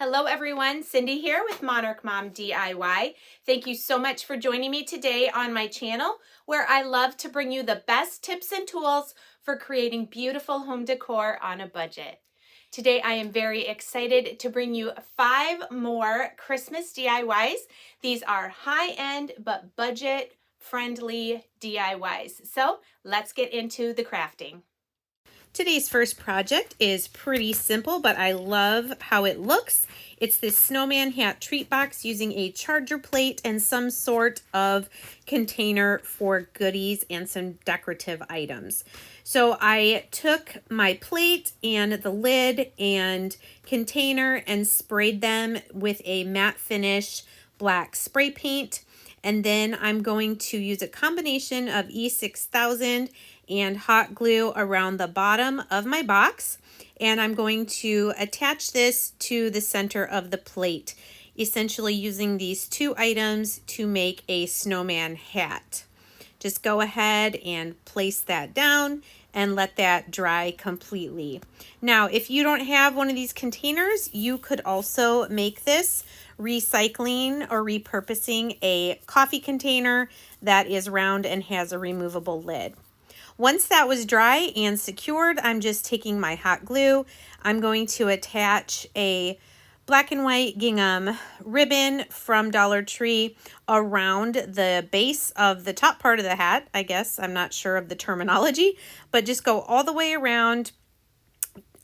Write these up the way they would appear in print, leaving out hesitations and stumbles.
Hello everyone, Cindy here with Monarch Mom DIY. Thank you so much for joining me today on my channel where I love to bring you the best tips and tools for creating beautiful home decor on a budget. Today I am very excited to bring you 5 more Christmas DIYs. These are high-end but budget-friendly DIYs. So let's get into the crafting. Today's first project is pretty simple, but I love how it looks. It's this snowman hat treat box using a charger plate and some sort of container for goodies and some decorative items. So I took my plate and the lid and container and sprayed them with a matte finish black spray paint. And then I'm going to use a combination of E6000 and hot glue around the bottom of my box. And I'm going to attach this to the center of the plate, essentially using these two items to make a snowman hat. Just go ahead and place that down and let that dry completely. Now, if you don't have one of these containers, you could also make this recycling or repurposing a coffee container that is round and has a removable lid. Once that was dry and secured, I'm just taking my hot glue. I'm going to attach a black and white gingham ribbon from Dollar Tree around the base of the top part of the hat, I guess. I'm not sure of the terminology, but just go all the way around.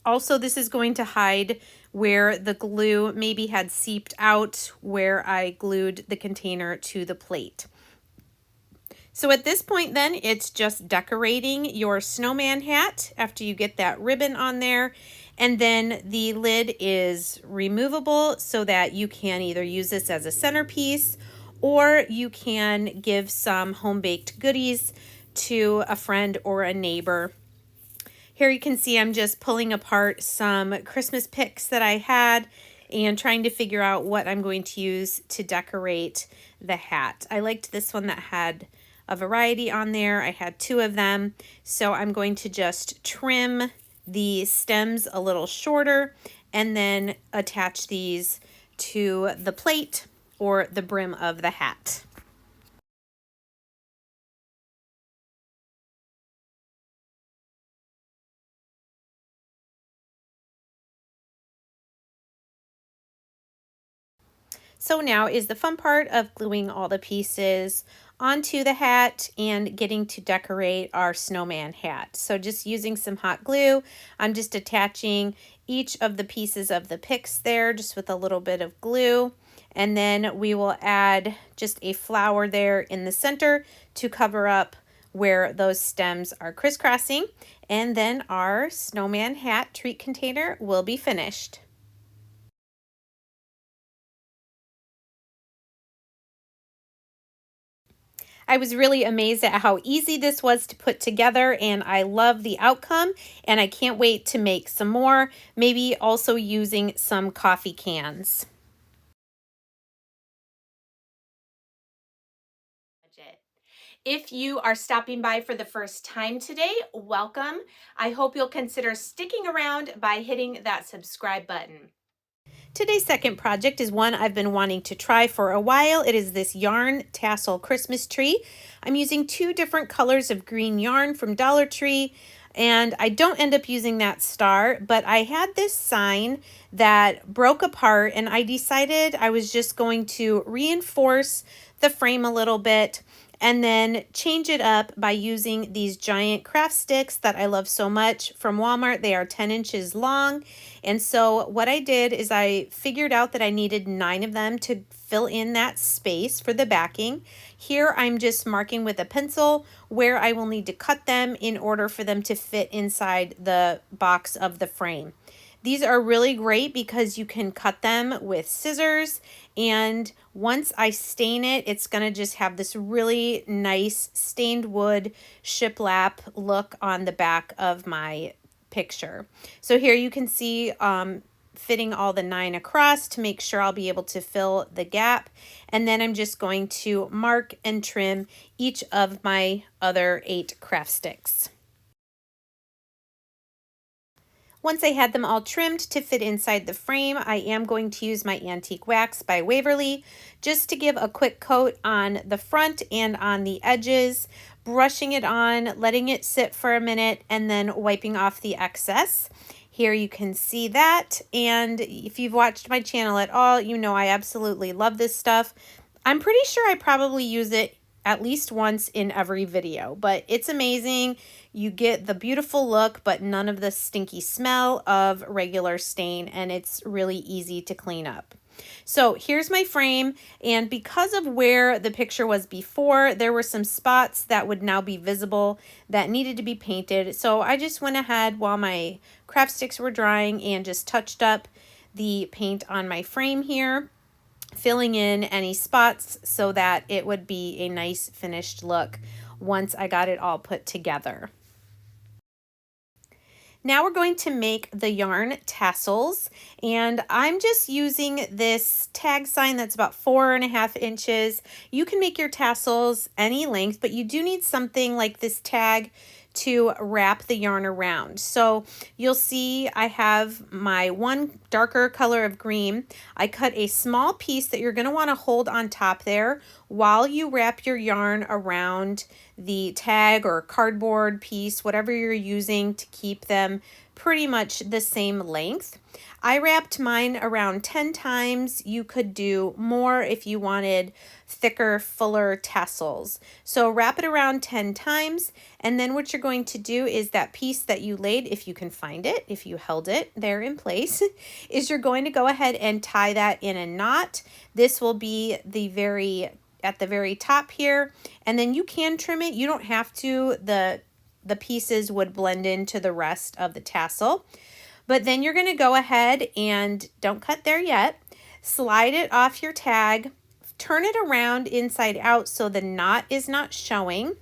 Also, this is going to hide where the glue maybe had seeped out where I glued the container to the plate. So at this point then, it's just decorating your snowman hat after you get that ribbon on there. And then the lid is removable so that you can either use this as a centerpiece or you can give some home-baked goodies to a friend or a neighbor. Here you can see I'm just pulling apart some Christmas picks that I had and trying to figure out what I'm going to use to decorate the hat. I liked this one that had a variety on there. I had 2 of them, so I'm going to just trim the stems a little shorter and then attach these to the plate or the brim of the hat. So now is the fun part of gluing all the pieces onto the hat and getting to decorate our snowman hat. So just using some hot glue, I'm just attaching each of the pieces of the picks there just with a little bit of glue. And then we will add just a flower there in the center to cover up where those stems are crisscrossing. And then our snowman hat treat container will be finished. I was really amazed at how easy this was to put together, and I love the outcome, and I can't wait to make some more, maybe also using some coffee cans. If you are stopping by for the first time today, welcome. I hope you'll consider sticking around by hitting that subscribe button. Today's second project is one I've been wanting to try for a while. It is this yarn tassel Christmas tree. I'm using 2 different colors of green yarn from Dollar Tree, and I don't end up using that star, but I had this sign that broke apart and I decided I was just going to reinforce the frame a little bit and then change it up by using these giant craft sticks that I love so much from Walmart. They are 10 inches long. And so what I did is I figured out that I needed 9 of them to fill in that space for the backing. Here I'm just marking with a pencil where I will need to cut them in order for them to fit inside the box of the frame. These are really great because you can cut them with scissors, and once I stain it, it's going to just have this really nice stained wood shiplap look on the back of my picture. So here you can see fitting all the 9 across to make sure I'll be able to fill the gap, and then I'm just going to mark and trim each of my other 8 craft sticks. Once I had them all trimmed to fit inside the frame, I am going to use my antique wax by Waverly just to give a quick coat on the front and on the edges, brushing it on, letting it sit for a minute, and then wiping off the excess. Here you can see that, and if you've watched my channel at all, you know I absolutely love this stuff. I'm pretty sure I probably use it at least once in every video, but it's amazing. You get the beautiful look, but none of the stinky smell of regular stain, and it's really easy to clean up. So here's my frame, and because of where the picture was before, there were some spots that would now be visible that needed to be painted. So I just went ahead while my craft sticks were drying and just touched up the paint on my frame here, filling in any spots so that it would be a nice finished look once I got it all put together. Now we're going to make the yarn tassels, and I'm just using this tag sign that's about 4.5 inches. You can make your tassels any length, but you do need something like this tag to wrap the yarn around. So you'll see I have my one darker color of green. I cut a small piece that you're going to want to hold on top there while you wrap your yarn around the tag or cardboard piece, whatever you're using to keep them pretty much the same length. I wrapped mine around 10 times. You could do more if you wanted thicker, fuller tassels. So wrap it around 10 times, and then what you're going to do is that piece that you laid, if you can find it, if you held it there in place, is you're going to go ahead and tie that in a knot. This will be at the very top here, and then you can trim it. You don't have to. The pieces would blend into the rest of the tassel. But then you're going to go ahead and don't cut there yet. Slide it off your tag, turn it around inside out so the knot is not showing.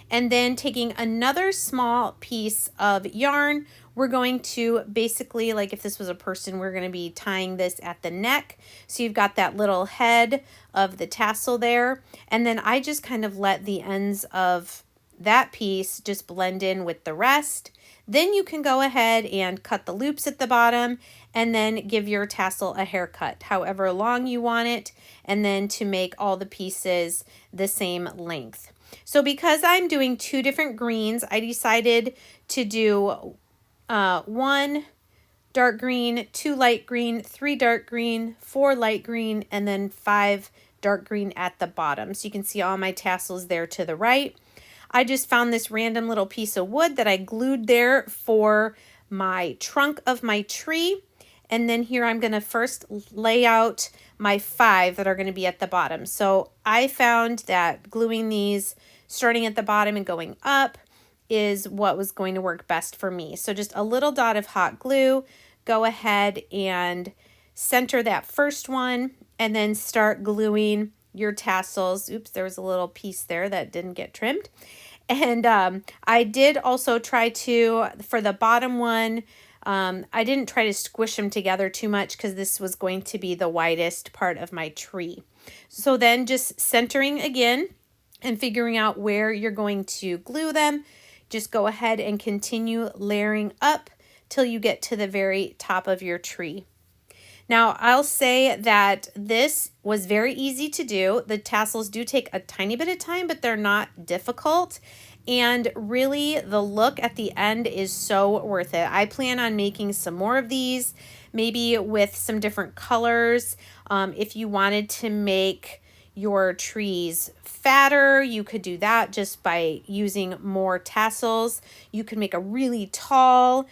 And then taking another small piece of yarn, we're going to basically, like if this was a person, we're going to be tying this at the neck. So you've got that little head of the tassel there. And then I just kind of let the ends of that piece just blend in with the rest. Then you can go ahead and cut the loops at the bottom and then give your tassel a haircut, however long you want it, and then to make all the pieces the same length. So because I'm doing 2 different greens, I decided to do 1 dark green, 2 light green, 3 dark green, 4 light green, and then 5 dark green at the bottom. So you can see all my tassels there to the right. I just found this random little piece of wood that I glued there for my trunk of my tree. And then here I'm going to first lay out my 5 that are going to be at the bottom. So I found that gluing these starting at the bottom and going up is what was going to work best for me. So just a little dot of hot glue, go ahead and center that first one and then start gluing your tassels. Oops, there was a little piece there that didn't get trimmed. And I did also try to, for the bottom one, I didn't try to squish them together too much because this was going to be the widest part of my tree. So then just centering again and figuring out where you're going to glue them, just go ahead and continue layering up till you get to the very top of your tree. Now, I'll say that this was very easy to do. The tassels do take a tiny bit of time, but they're not difficult. And really, the look at the end is so worth it. I plan on making some more of these, maybe with some different colors. If you wanted to make your trees fatter, you could do that just by using more tassels. You could make a really tall,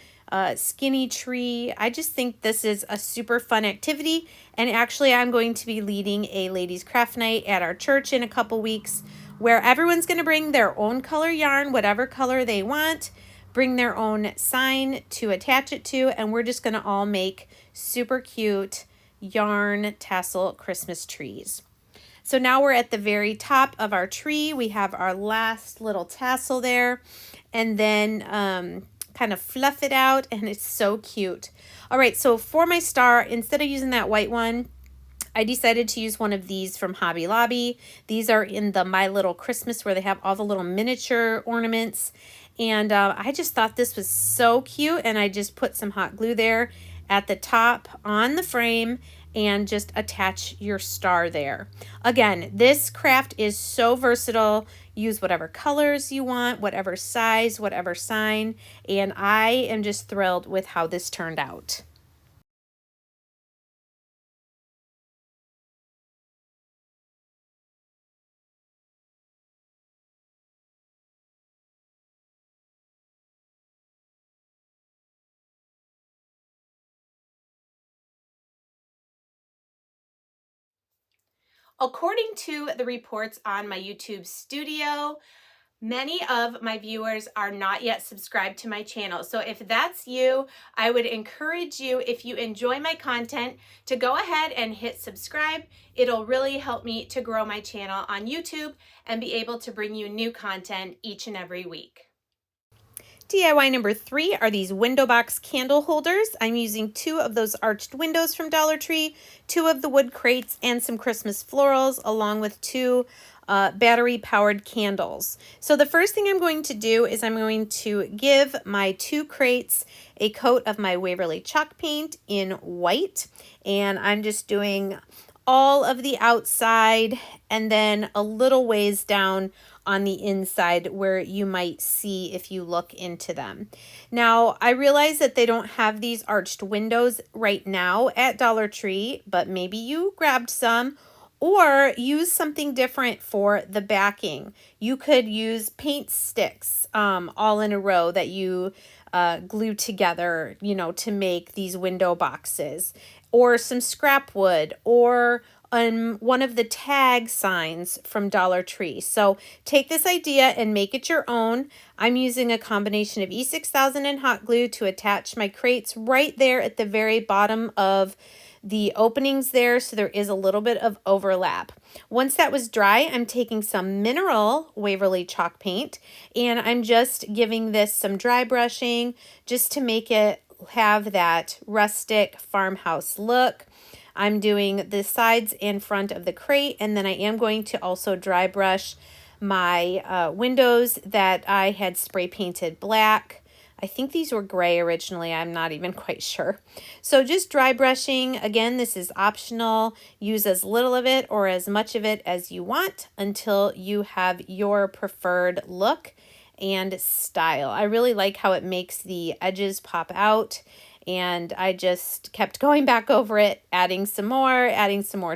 skinny tree. I just think this is a super fun activity, and actually I'm going to be leading a ladies craft night at our church in a couple weeks where everyone's going to bring their own color yarn, whatever color they want, bring their own sign to attach it to, and we're just going to all make super cute yarn tassel Christmas trees. So now we're at the very top of our tree. We have our last little tassel there, and then kind of fluff it out, and it's so cute. All right, so for my star, instead of using that white one, I decided to use one of these from Hobby Lobby. These are in the My Little Christmas where they have all the little miniature ornaments. And I just thought this was so cute, and I just put some hot glue there at the top on the frame and just attach your star there. Again, this craft is so versatile. Use whatever colors you want, whatever size, whatever sign, and I am just thrilled with how this turned out. According to the reports on my YouTube studio, many of my viewers are not yet subscribed to my channel. So if that's you, I would encourage you, if you enjoy my content, to go ahead and hit subscribe. It'll really help me to grow my channel on YouTube and be able to bring you new content each and every week. DIY number 3 are these window box candle holders. I'm using 2 of those arched windows from Dollar Tree, 2 of the wood crates, and some Christmas florals, along with 2 battery-powered candles. So the first thing I'm going to do is I'm going to give my 2 crates a coat of my Waverly chalk paint in white, and I'm just doing all of the outside and then a little ways down on the inside where you might see if you look into them. Now, I realize that they don't have these arched windows right now at Dollar Tree, but maybe you grabbed some or use something different for the backing. You could use paint sticks all in a row that you glue together, you know, to make these window boxes, or some scrap wood, or one of the tag signs from Dollar Tree. So take this idea and make it your own. I'm using a combination of E6000 and hot glue to attach my crates right there at the very bottom of the openings there, so there is a little bit of overlap. Once that was dry, I'm taking some mineral Waverly chalk paint, and I'm just giving this some dry brushing just to make it have that rustic farmhouse look. I'm doing the sides and front of the crate, and then I am going to also dry brush my windows that I had spray painted black. I think these were gray originally. I'm not even quite sure. So just dry brushing. Again, this is optional. Use as little of it or as much of it as you want until you have your preferred look and style. I really like how it makes the edges pop out, and I just kept going back over it, adding some more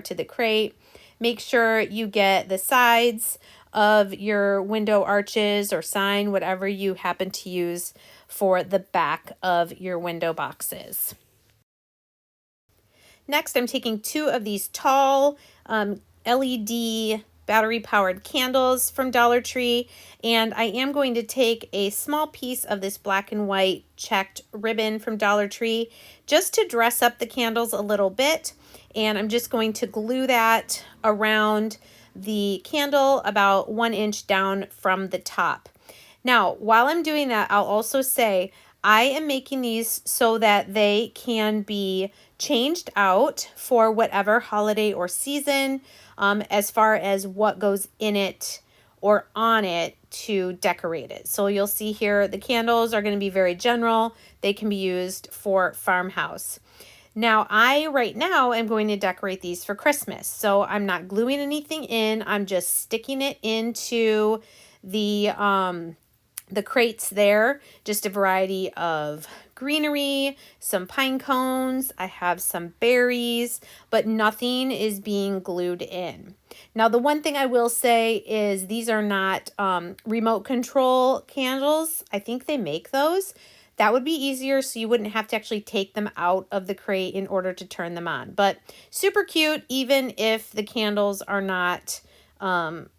to the crate. Make sure you get the sides of your window arches or sign, whatever you happen to use for the back of your window boxes. Next, I'm taking 2 of these tall LED battery-powered candles from Dollar Tree, and I am going to take a small piece of this black and white checked ribbon from Dollar Tree just to dress up the candles a little bit, and I'm just going to glue that around the candle about 1 inch down from the top. Now, while I'm doing that, I'll also say I am making these so that they can be changed out for whatever holiday or season, as far as what goes in it or on it to decorate it. So you'll see here the candles are going to be very general. They can be used for farmhouse. Now, right now am going to decorate these for Christmas. So I'm not gluing anything in. I'm just sticking it into the crates there. Just a variety of greenery, some pine cones. I have some berries, but nothing is being glued in. Now, the one thing I will say is these are not remote control candles. I think they make those. That would be easier, so you wouldn't have to actually take them out of the crate in order to turn them on. But super cute, even if the candles are not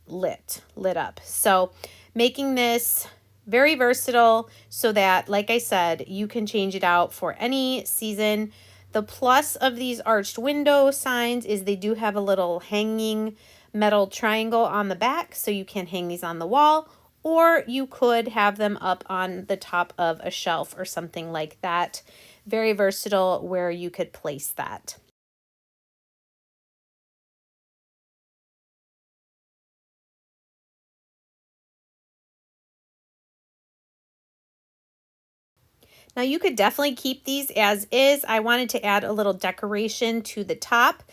lit up. So making this very versatile so that, like I said, you can change it out for any season. The plus of these arched window signs is they do have a little hanging metal triangle on the back, so you can hang these on the wall, or you could have them up on the top of a shelf or something like that. Very versatile where you could place that. Now you could definitely keep these as is. I wanted to add a little decoration to the top,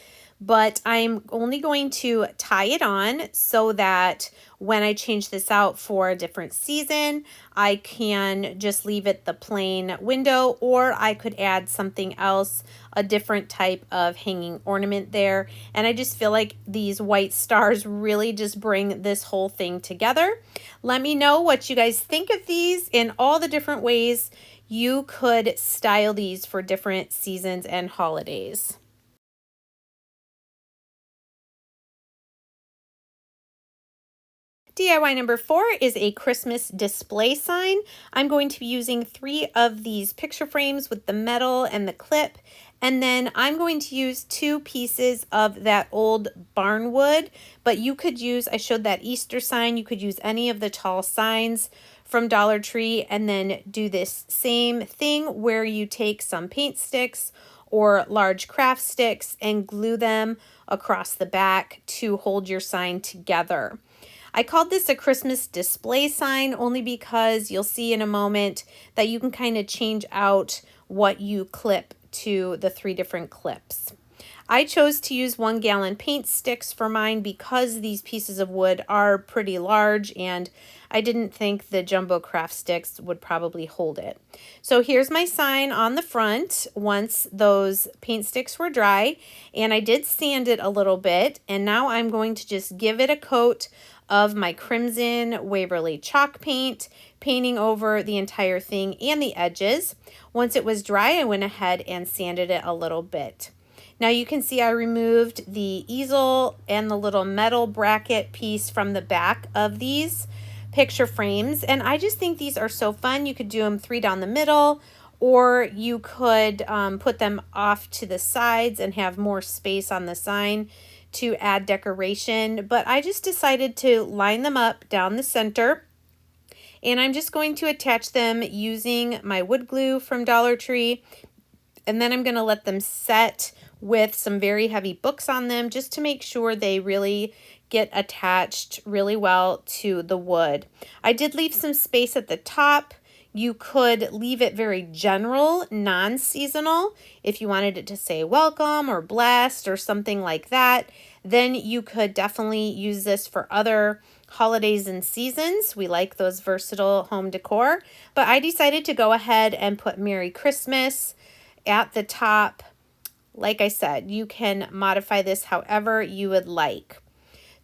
but I'm only going to tie it on so that when I change this out for a different season, I can just leave it the plain window, or I could add something else, a different type of hanging ornament there. And I just feel like these white stars really just bring this whole thing together. Let me know what you guys think of these and all the different ways you could style these for different seasons and holidays. DIY number 4 is a Christmas display sign. I'm going to be using 3 of these picture frames with the metal and the clip, and then I'm going to use 2 pieces of that old barn wood, but you could use, I showed that Easter sign, you could use any of the tall signs from Dollar Tree and then do this same thing where you take some paint sticks or large craft sticks and glue them across the back to hold your sign together. I called this a Christmas display sign only because you'll see in a moment that you can kind of change out what you clip to the 3 different clips. I chose to use 1-gallon paint sticks for mine because these pieces of wood are pretty large and I didn't think the jumbo craft sticks would probably hold it. So here's my sign on the front once those paint sticks were dry, and I did sand it a little bit, and now I'm going to just give it a coat of my crimson Waverly chalk paint, painting over the entire thing and the edges. Once it was dry, I went ahead and sanded it a little bit. Now you can see I removed the easel and the little metal bracket piece from the back of these picture frames, and I just think these are so fun. You could do them 3 down the middle, or you could put them off to the sides and have more space on the sign to add decoration, but I just decided to line them up down the center, and I'm just going to attach them using my wood glue from Dollar Tree, and then I'm going to let them set with some very heavy books on them just to make sure they really get attached really well to the wood. I did leave some space at the top. You could leave it very general, non-seasonal. If you wanted it to say welcome or blessed or something like that, then you could definitely use this for other holidays and seasons. We like those versatile home decor, but I decided to go ahead and put Merry Christmas at the top. Like I said, you can modify this however you would like.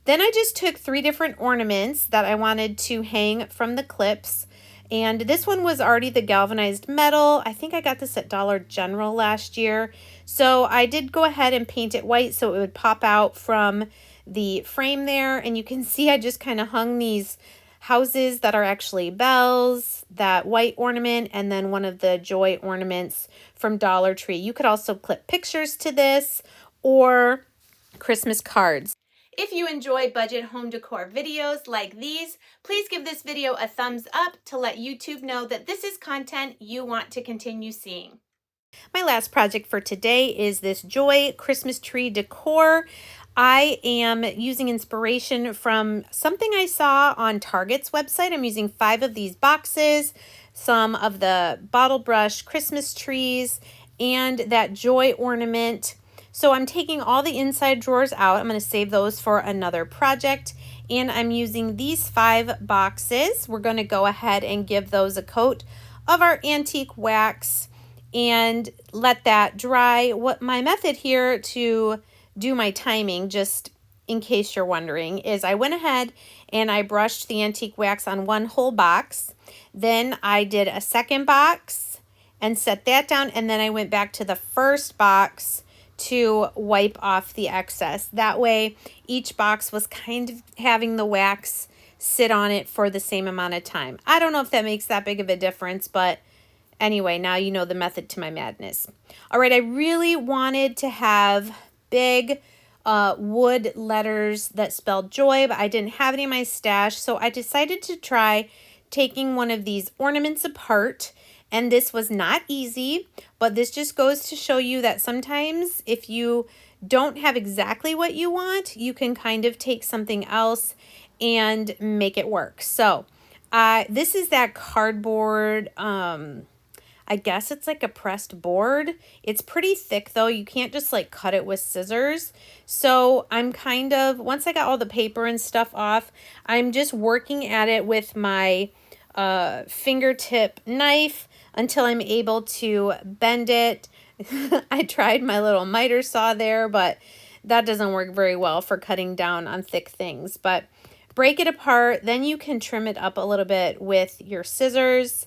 Then I just took 3 different ornaments that I wanted to hang from the clips. And this one was already the galvanized metal. I think I got this at Dollar General last year. So I did go ahead and paint it white so it would pop out from the frame there. And you can see I just kind of hung these houses that are actually bells, that white ornament, and then one of the joy ornaments from Dollar Tree. You could also clip pictures to this or Christmas cards. If you enjoy budget home decor videos like these, please give this video a thumbs up to let YouTube know that this is content you want to continue seeing. My last project for today is this Joy Christmas tree decor. I am using inspiration from something I saw on Target's website. I'm using 5 of these boxes, some of the bottle brush Christmas trees, and that joy ornament. So I'm taking all the inside drawers out. I'm going to save those for another project. And I'm using these 5 boxes. We're going to go ahead and give those a coat of our antique wax and let that dry. What my method here to do my timing, just in case you're wondering, is I went ahead and I brushed the antique wax on one whole box. Then I did a second box and set that down. And then I went back to the first box to wipe off the excess. That way each box was kind of having the wax sit on it for the same amount of time. I don't know if that makes that big of a difference, but anyway, now you know the method to my madness. All right, I really wanted to have big wood letters that spelled joy, but I didn't have any in my stash, so I decided to try taking one of these ornaments apart. And this was not easy, but this just goes to show you that sometimes if you don't have exactly what you want, you can kind of take something else and make it work. So this is that cardboard, I guess it's like a pressed board. It's pretty thick though. You can't just like cut it with scissors. So I'm kind of, once I got all the paper and stuff off, I'm just working at it with my fingertip knife until I'm able to bend it. I tried my little miter saw there, but that doesn't work very well for cutting down on thick things. But break it apart, then you can trim it up a little bit with your scissors.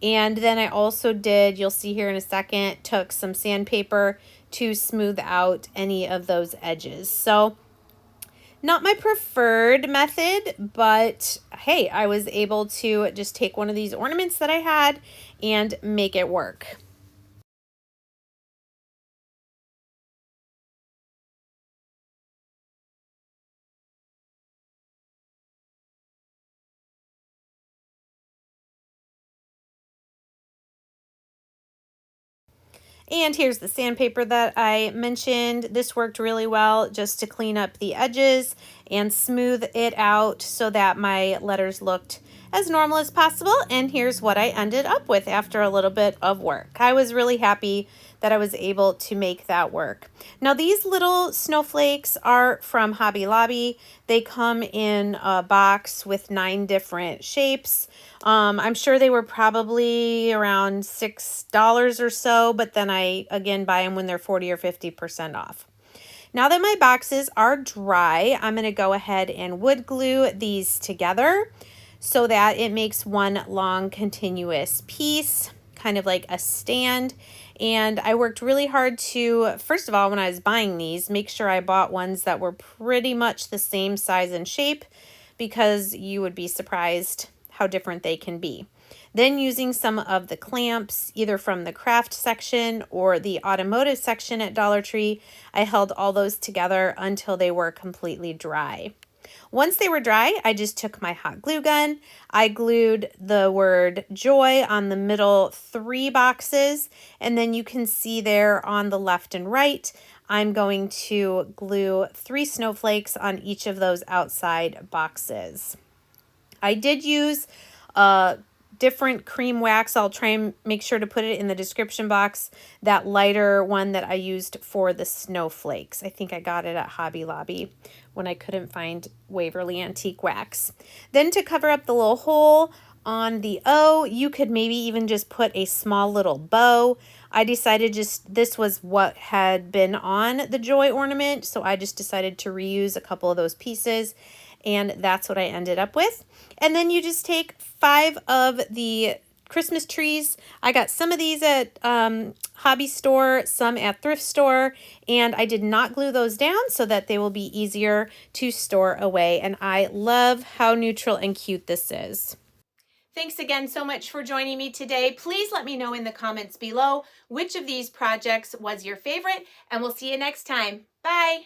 And then I also did, you'll see here in a second, took some sandpaper to smooth out any of those edges. So not my preferred method, but hey, I was able to just take one of these ornaments that I had and make it work. And here's the sandpaper that I mentioned. This worked really well just to clean up the edges and smooth it out so that my letters looked as normal as possible. And here's what I ended up with after a little bit of work. I was really happy that I was able to make that work. Now these little snowflakes are from Hobby Lobby. They come in a box with 9 different shapes. I'm sure they were probably around $6 or so, but then I again buy them when they're 40 or 50% off. Now that my boxes are dry, I'm going to go ahead and wood glue these together so that it makes one long continuous piece, kind of like a stand. And I worked really hard to, first of all, when I was buying these, make sure I bought ones that were pretty much the same size and shape, because you would be surprised how different they can be. Then using some of the clamps, either from the craft section or the automotive section at Dollar Tree, I held all those together until they were completely dry. Once they were dry, I just took my hot glue gun. I glued the word joy on the middle 3 boxes, and then you can see there on the left and right, I'm going to glue 3 snowflakes on each of those outside boxes. I did use different cream wax. I'll try and make sure to put it in the description box. That lighter one that I used for the snowflakes. I think I got it at Hobby Lobby when I couldn't find Waverly antique wax. Then to cover up the little hole on the O, you could maybe even just put a small little bow. I decided this was what had been on the joy ornament, so I just decided to reuse a couple of those pieces, and that's what I ended up with. And then you just take 5 of the Christmas trees. I got some of these at hobby store, some at thrift store, and I did not glue those down so that they will be easier to store away. And I love how neutral and cute this is. Thanks again so much for joining me today. Please let me know in the comments below which of these projects was your favorite, and we'll see you next time. Bye.